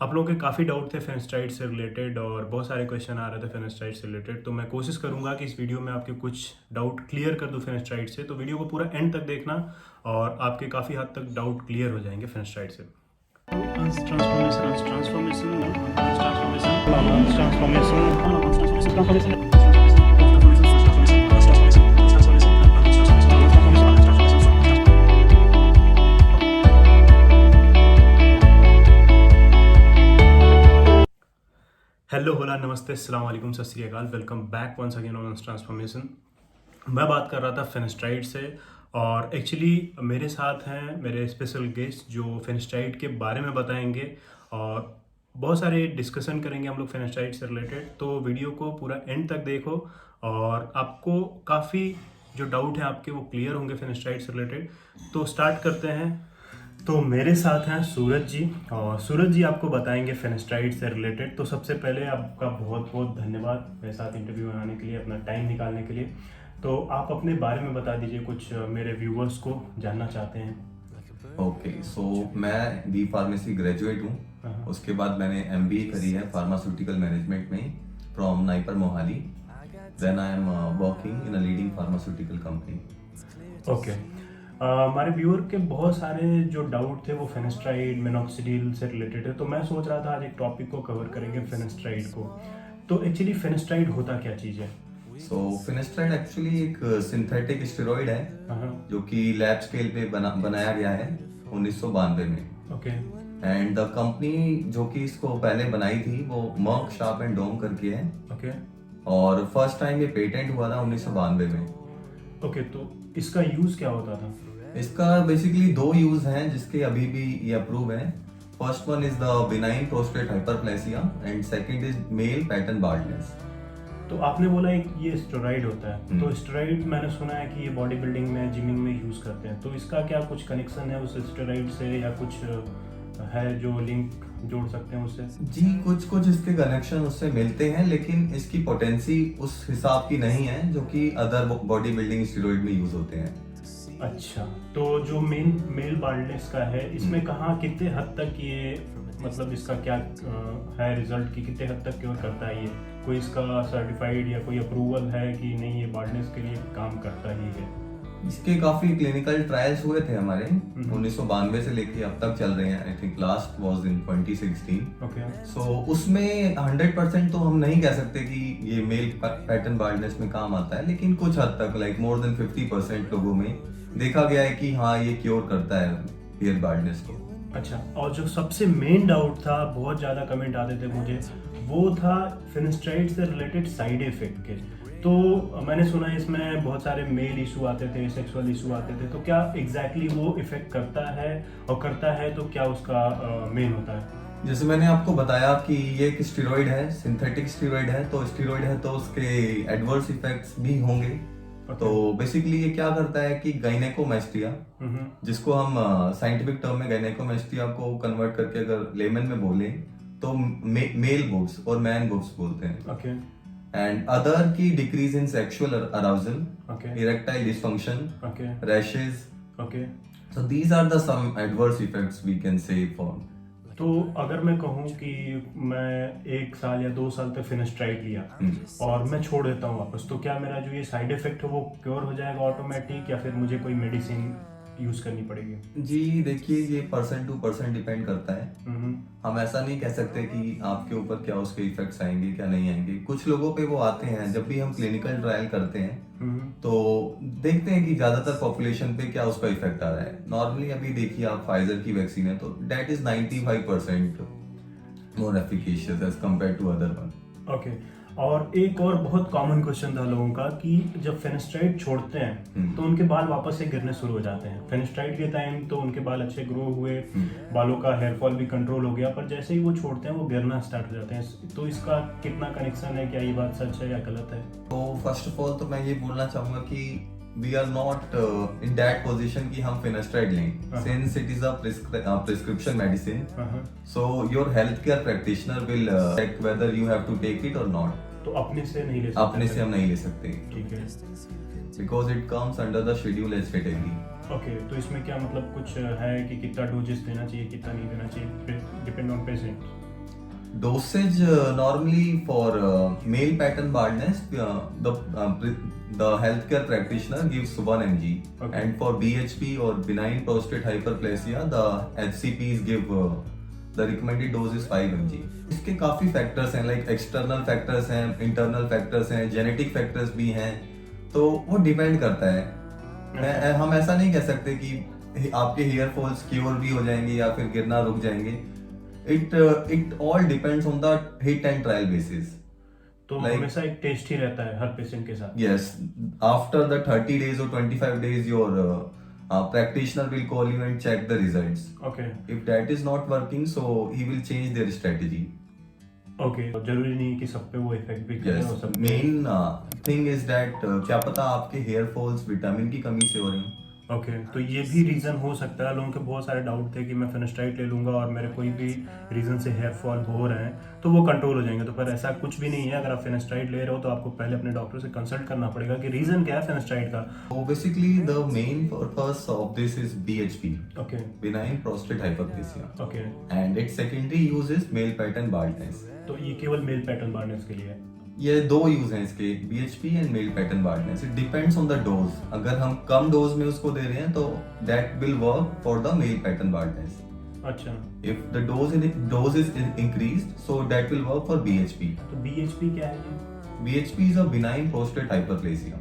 आप लोगों के काफ़ी डाउट थे फिनस्ट्राइड से रिलेटेड और बहुत सारे क्वेश्चन आ रहे थे फिनस्ट्राइड से रिलेटेड, तो मैं कोशिश करूंगा कि इस वीडियो में आपके कुछ डाउट क्लियर कर दूं फिनस्ट्राइड से। तो वीडियो को पूरा एंड तक देखना और आपके काफ़ी हद तक डाउट क्लियर हो जाएंगे फिनस्ट्राइड से। हेलो होला नमस्ते अस्सलाम वालेकुम सत श्री अकाल, welcome back once again on transformation. मैं बात कर रहा था फिनस्ट्राइड से और एक्चुअली मेरे साथ हैं मेरे स्पेशल गेस्ट जो फिनस्ट्राइड के बारे में बताएंगे और बहुत सारे डिस्कशन करेंगे हम लोग फिनस्ट्राइड से रिलेटेड। तो वीडियो को पूरा एंड तक देखो और आपको काफ़ी जो डाउट है आपके वो क्लियर होंगे फिनस्ट्राइड से रिलेटेड। तो स्टार्ट करते हैं। तो मेरे साथ हैं सूरज जी और सूरज जी आपको बताएंगे फिनस्ट्राइड से रिलेटेड। तो सबसे पहले आपका बहुत बहुत धन्यवाद मेरे साथ इंटरव्यू बनाने के लिए, अपना टाइम निकालने के लिए। तो आप अपने बारे में बता दीजिए, कुछ मेरे व्यूवर्स को जानना चाहते हैं। ओके, सो मैं बी फार्मेसी ग्रेजुएट हूँ। उसके बाद मैंने MBA करी है फार्मास्यूटिकल मैनेजमेंट में from NIPER Mohali. Then I am working in a leading pharmaceutical company. Okay, हमारे व्यूअर के बहुत सारे जो डाउट थे वो फिनस्ट्राइड मिनॉक्सिडिल से रिलेटेड है, तो मैं सोच रहा था आज एक टॉपिक को कवर करेंगे फिनस्ट्राइड को। तो एक्चुअली फिनस्ट्राइड होता क्या चीज़ है? सो फिनस्ट्राइड एक्चुअली एक सिंथेटिक स्टेरॉइड है जो कि लैब स्केल पे बनाया गया है 1992 में। ओके। एंड द कंपनी जो कि इसको पहले बनाई थी वो मर्क शार्प एंड डोम करके है। ओके। और फर्स्ट टाइम ये पेटेंट हुआ था 1992 में। ओके, तो इसका यूज़ क्या होता था? इसका बेसिकली दो यूज हैं जिसके अभी भी ये अप्रूव है। First one is the benign prostate hyperplasia and second is male pattern baldness. तो आपने बोला एक ये स्टेरॉइड होता है, तो स्टेरॉइड मैंने सुना है कि ये बॉडी बिल्डिंग में जिमिंग में यूज करते हैं, तो इसका क्या कुछ कनेक्शन है उस स्टेरॉइड से या कुछ है जो लिंक जोड़ सकते हैं उससे? जी, कुछ इसके कनेक्शन उससे मिलते हैं, लेकिन इसकी पोटेंसी उस हिसाब की नहीं है जो कि अदर बॉडी बिल्डिंग स्टेरॉइड में यूज होते हैं। अच्छा, तो जो मेल बाल्डनेस का है इसमें कहाँ कितने हद तक ये मतलब इसका क्या है रिजल्ट की कितने हद तक क्योर करता है? ये कोई इसका सर्टिफाइड या कोई अप्रूवल है कि नहीं ये बाल्डनेस के लिए काम करता ही है? इसके काफी क्लिनिकल ट्रायल्स हुए थे हमारे 1992 से लेके अब तक चल रहे हैं। I think last was in 2016। Okay. So उसमें 100% तो हम नहीं कह सकते कि ये मेल पैटर्न बाल्डनेस में काम आता है, लेकिन कुछ हद तक लाइक मोर देन 50% लोगों में देखा गया है कि हाँ ये क्योर करता है हेयर बाल्डनेस को। अच्छा, और जो सबसे मेन डाउट था, बहुत ज़्यादा कमेंट आते थे मुझे, वो था फिनस्ट्राइड से रिलेटेड साइड इफेक्ट के। तो मैंने सुना है इसमें बहुत सारे मेल इशू आते थे, सेक्सुअल इशू आते थे, तो क्या एग्जैक्टली वो इफेक्ट करता है और करता है तो क्या उसका मेन होता है? जैसे मैंने आपको बताया कि ये एक स्टेरॉइड है, सिंथेटिक स्टेरॉइड है, तो स्टेरॉइड है तो उसके एडवर्स इफेक्ट्स भी होंगे। तो बेसिकली ये क्या करता है कि गायनेकोमेस्टिया, जिसको हम साइंटिफिक टर्म में गायनेकोमेस्टिया को कन्वर्ट करके अगर लेमन में बोले तो मेल बुब्स और मैन बुब्स बोलते हैं। ओके। एंड अदर की decrease in sexual arousal, okay. Erectile dysfunction, okay. Rashes. Okay. So these are the some adverse effects we can say for. तो अगर मैं कहूँ कि मैं 1 साल या 2 साल तक फिनस्ट्राइड लिया और मैं छोड़ देता हूँ वापस, तो क्या मेरा जो ये साइड इफेक्ट है वो क्योर हो जाएगा ऑटोमेटिक या फिर मुझे कोई मेडिसिन यूज करनी पड़ेगी? जी देखिए, ये पर्सन टू पर्सन डिपेंड करता है। हम ऐसा नहीं कह सकते कि आपके ऊपर क्या उसके इफेक्ट्स आएंगे क्या नहीं आएंगे। कुछ लोगों पे वो आते हैं। जब भी हम क्लिनिकल ट्रायल करते हैं तो देखते हैं कि ज्यादातर पॉपुलेशन पे क्या उसका इफेक्ट आ रहा है। नॉर्मली अभी देखिए आप फाइजर की वैक्सीन है तो that is 95% more efficacious as compared to other one. Okay. और एक और बहुत कॉमन क्वेश्चन था लोगों का कि जब फिनस्ट्राइड छोड़ते हैं तो उनके बाल वापस से गिरने शुरू हो जाते हैं। फिनस्ट्राइड के टाइम तो उनके बाल अच्छे ग्रो हुए, बालों का हेयर फॉल भी कंट्रोल हो गया, पर जैसे ही वो छोड़ते हैं वो गिरना स्टार्ट हो जाते हैं। तो इसका कितना कनेक्शन है? क्या ये बात सच है या गलत है? तो फर्स्ट ऑफ ऑल तो मैं ये बोलना चाहूंगा कि we are not in that position कि हम फिनस्ट्राइड लें, since it is a prescription medicine. So your healthcare practitioner will check whether you have to take it or not. तो अपने से नहीं ले सकते? अपने से हम नहीं ले सकते, ठीक है, because it comes under the schedule H category. Okay. तो इसमें क्या मतलब कुछ है कि कितना डोजेस देना चाहिए कितना नहीं देना चाहिए, depend on patient? Dosage normally for male pattern baldness, the healthcare practitioner gives 1 mg, Okay. and for BHP or benign prostate hyperplasia, the HCPs give the recommended dose is 5 mg. इसके काफी factors हैं, like external factors हैं, internal factors हैं, genetic factors भी हैं, तो वो depend करता है। हम ऐसा नहीं कह सकते कि आपके हेयर फॉल्स क्योर भी हो जाएंगे या फिर गिरना रुक जाएंगे। it all depends on the hit and trial basis. तो हमेशा एक टेस्ट ही रहता है हर पेशेंट के साथ। Yes, after the 30 days or 25 days, your practitioner will call you and check the results. Okay. If that is not working, so he will change their strategy. Okay. जरूरी नहीं कि सब पे वो इफेक्ट भी करे Yes, और सब main thing is that क्या पता आपके हेयर फॉल्स विटामिन की कमी से हो रहे हैं। ओके तो ये भी रीज़न हो सकता है। लोगों के बहुत सारे डाउट थे कि मैं फिनेस्ट्राइड ले लूँगा और मेरे कोई भी रीज़न से हेयर फॉल हो रहे हैं तो वो कंट्रोल हो जाएंगे, तो पर ऐसा कुछ भी नहीं है। अगर आप फिनेस्ट्राइड ले रहे हो तो आपको पहले अपने डॉक्टर से कंसल्ट करना पड़ेगा कि रीज़न क्या है फिनेस्ट्राइड का। So basically the main purpose of this is BHP, okay benign prostate hyperplasia, okay and its secondary use is male pattern baldness. तो ये केवल मेल पैटर्न बार्नेस के लिए है। ये दो यूज हैं इसके, BHP and mail pattern baldness. It depends on the dose. अगर हम कम डोज में उसको दे रहे हैं तो that will work for the male pattern baldness. अच्छा, if the dose is increased, so that will work for BHP। तो BHP क्या है ये? BHP is a benign prostate hyperplasia.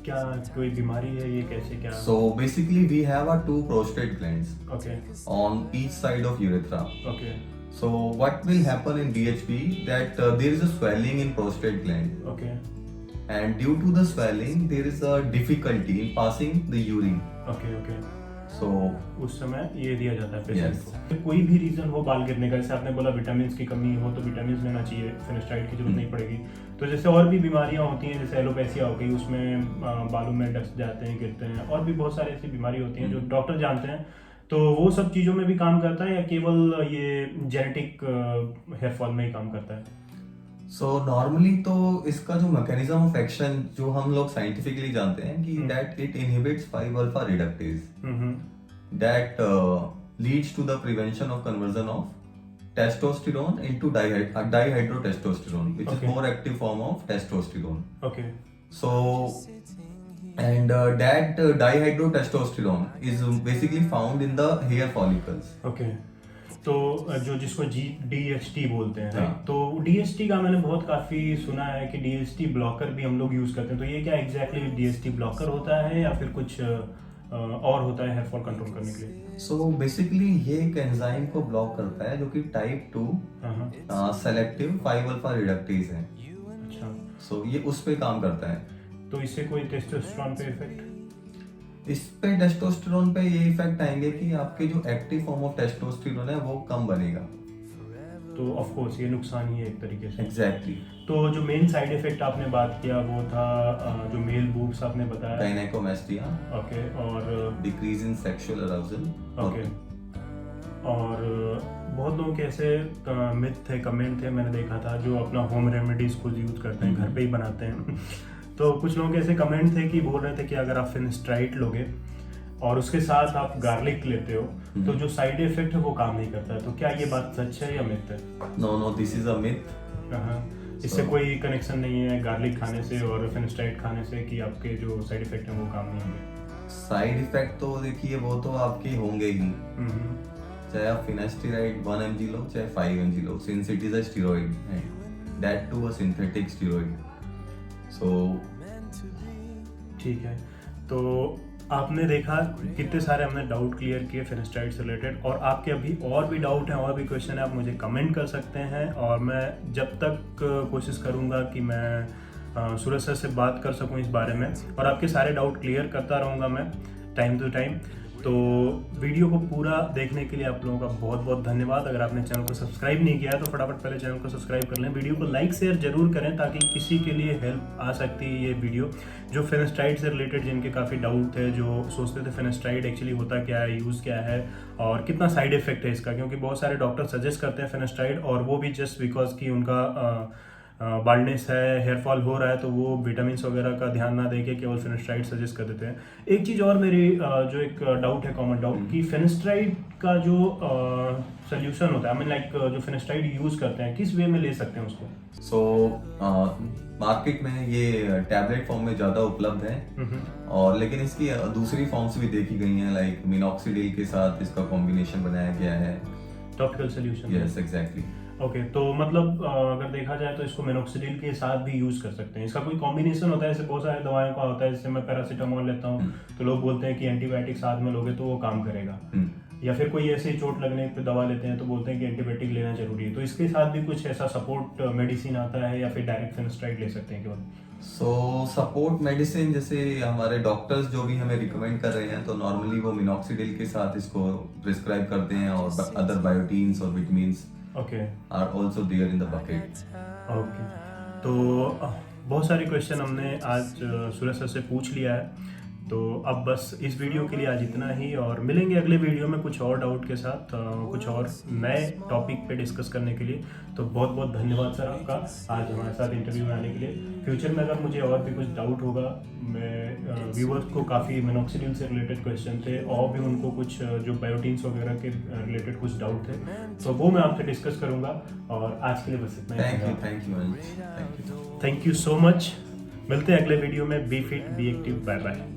क्या कोई बीमारी है ये, कैसे क्या? So basically we have our two prostate glands okay on each side of urethra. Okay So what will happen in BHP that there is a swelling in prostate gland, okay and due to the swelling there is a difficulty in passing the urine. Okay okay So उस समय ये दिया जाता है patient Yes. को। तो कोई भी रीजन हो बाल गिरने का, जैसे आपने बोला विटामिन की कमी हो तो विटामिन लेना चाहिए, फिनेस्ट्राइड की जरूरत नहीं पड़ेगी। तो जैसे और भी बीमारियां होती हैं, जैसे एलोपेसिया हो गई, उसमें बालों में डस्ट जाते हैं, गिरते हैं, और भी बहुत सारी ऐसी बीमारी होती हैं जो डॉक्टर जानते हैं, तो वो सब चीज़ों में भी काम करता है या केवल ये जेनेटिक हेयर फॉल में ही काम करता है? so normally तो इसका जो मैकेनिज्म ऑफ एक्शन जो हम लोग साइंटिफिकली जानते हैं कि that it inhibits 5-alpha reductase that leads to the prevention of conversion of testosterone into dihydrotestosterone, which Okay. is more active form of testosterone. Okay So and that dihydrotestosterone is basically found in the hair follicles. Okay तो जो जिसको DHT बोलते हैं, हाँ. तो DHT का मैंने बहुत काफ़ी सुना है कि DHT ब्लॉकर भी हम लोग यूज़ करते हैं, तो ये क्या एग्जैक्टली DHT ब्लॉकर होता है या फिर कुछ और होता है हेयर फॉल कंट्रोल करने के लिए? So basically ये एक एंजाइम को ब्लॉक करता है जो कि टाइप 2 हाँ सेलेक्टिव 5-alpha reductase है। अच्छा, So ये उस पे काम करता है। तो इससे कोई टेस्टोस्टेरोन पे इफेक्ट? इस पे टेस्टोस्टेरोन पे ये इफेक्ट आएंगे कि आपके जो एक्टिव फॉर्म ऑफ टेस्टोस्टेरोन है वो कम बनेगा। तो ऑफ कोर्स ये नुकसान ही है एक तरीके से। एग्जैक्टली। तो जो मेन साइड इफेक्ट आपने बात किया वो था जो मेल बूब्स आपने बताया। गायनेकोमास्टिया, ओके, और decrease in sexual arousal. Okay, और बहुत लोगों के ऐसे मिथ थे, कमेंट थे, मैंने देखा था, जो अपना होम रेमेडीज खुद यूज करते हैं, घर पे ही बनाते हैं। तो कुछ लोगों के ऐसे कमेंट थे कि बोल रहे थे कि अगर आप फिनेस्ट्राइड लोगे और उसके साथ आप गार्लिक लेते हो तो जो साइड इफेक्ट है वो काम नहीं करता है, तो क्या ये बात सच है या मिथ है? No, this is a myth. इससे कोई कनेक्शन नहीं है गार्लिक खाने से और फिनेस्ट्राइड खाने से कि आपके जो साइड इफेक्ट हैं वो काम नहीं होंगे? साइड इफेक्ट तो देखिए वो तो आपके होंगे ही, चाहे आप फिनेस्टिराइड 1 mg लो चाहे 5 mg लो, since it is a steroid, that too a synthetic steroid. So ठीक है, तो आपने देखा कितने सारे हमने डाउट क्लियर किए फिनेस्ट्राइड से रिलेटेड, और आपके अभी और भी डाउट हैं और भी क्वेश्चन है, आप मुझे कमेंट कर सकते हैं, और मैं जब तक कोशिश करूंगा कि मैं सूरज सर से बात कर सकूं इस बारे में, और आपके सारे डाउट क्लियर करता रहूंगा मैं टाइम टू टाइम। तो वीडियो को पूरा देखने के लिए आप लोगों का बहुत बहुत धन्यवाद। अगर आपने चैनल को सब्सक्राइब नहीं किया है तो फटाफट पहले चैनल को सब्सक्राइब कर लें, वीडियो को लाइक शेयर जरूर करें ताकि किसी के लिए हेल्प आ सकती है ये वीडियो, जो फिनेस्ट्राइड से रिलेटेड जिनके काफ़ी डाउट थे, जो सोचते थे फिनेस्ट्राइड एक्चुअली होता क्या है, यूज़ क्या है और कितना साइड इफेक्ट है इसका, क्योंकि बहुत सारे डॉक्टर सजेस्ट करते हैं फिनेस्ट्राइड और वो भी जस्ट बिकॉज कि उनका बाल्डनेस है, हेयर फॉल हो रहा है, तो वो विटामिन वगैरह का ध्यान ना देके केवल फिनेस्ट्राइड सजेस्ट कर देते हैं। एक चीज़ और मेरी जो एक डाउट है, कॉमन डाउट, कि फिनेस्ट्राइड का जो सोल्यूशन होता है, आई मीन लाइक जो फिनेस्ट्राइड यूज़ करते हैं, किस वे में ले सकते हैं उसको? सो मार्केट में ये टैबलेट फॉर्म में ज़्यादा उपलब्ध है, और लेकिन इसकी दूसरी फॉर्म्स भी देखी गई हैं, लाइक मिनॉक्सिडिल के साथ इसका कॉम्बिनेशन बनाया गया है। Topical solution. Yes, exactly. Okay, तो मतलब अगर देखा जाए तो इसको मिनॉक्सिडिल के साथ भी यूज़ कर सकते हैं। इसका कोई कॉम्बिनेशन होता है? जैसे बहुत सारे दवाइयों का होता है, जैसे मैं पैरासीटामोल लेता हूँ तो लोग बोलते हैं कि एंटीबायोटिक साथ में लोगे तो वो काम करेगा, या फिर कोई ऐसे ही चोट लगने पे दवा लेते हैं तो बोलते हैं कि एंटीबायोटिक लेना जरूरी है। तो इसके साथ भी कुछ ऐसा सपोर्ट मेडिसिन आता है, या फिर डायरेक्ट फिनेस्ट्राइड ले सकते हैं केवल? सो सपोर्ट मेडिसिन जैसे हमारे डॉक्टर्स जो भी हमें रिकमेंड कर रहे हैं, तो नॉर्मली वो मिनॉक्सिडिल के साथ इसको प्रिस्क्राइब करते हैं, और अदर बायोटीन्स और vitamins okay are also there in the bucket. Okay, तो बहुत सारे क्वेश्चन हमने आज सूरज सर से पूछ लिया है, तो अब बस इस वीडियो के लिए आज इतना ही, और मिलेंगे अगले वीडियो में कुछ और डाउट के साथ, कुछ और नए टॉपिक पे डिस्कस करने के लिए। तो बहुत बहुत धन्यवाद सर आपका आज हमारे साथ इंटरव्यू में आने के लिए। फ्यूचर में अगर मुझे और भी कुछ डाउट होगा, मैं व्यूअर्स को काफ़ी मिनॉक्सिडिल से रिलेटेड क्वेश्चन थे, और भी उनको कुछ जो बायोटीन्स वगैरह के रिलेटेड कुछ डाउट थे, तो वो मैं आपसे डिस्कस करूँगा। और आज के लिए बस इतना ही। Thank you so much. मिलते हैं अगले वीडियो में। Be fit, be active, bye bye.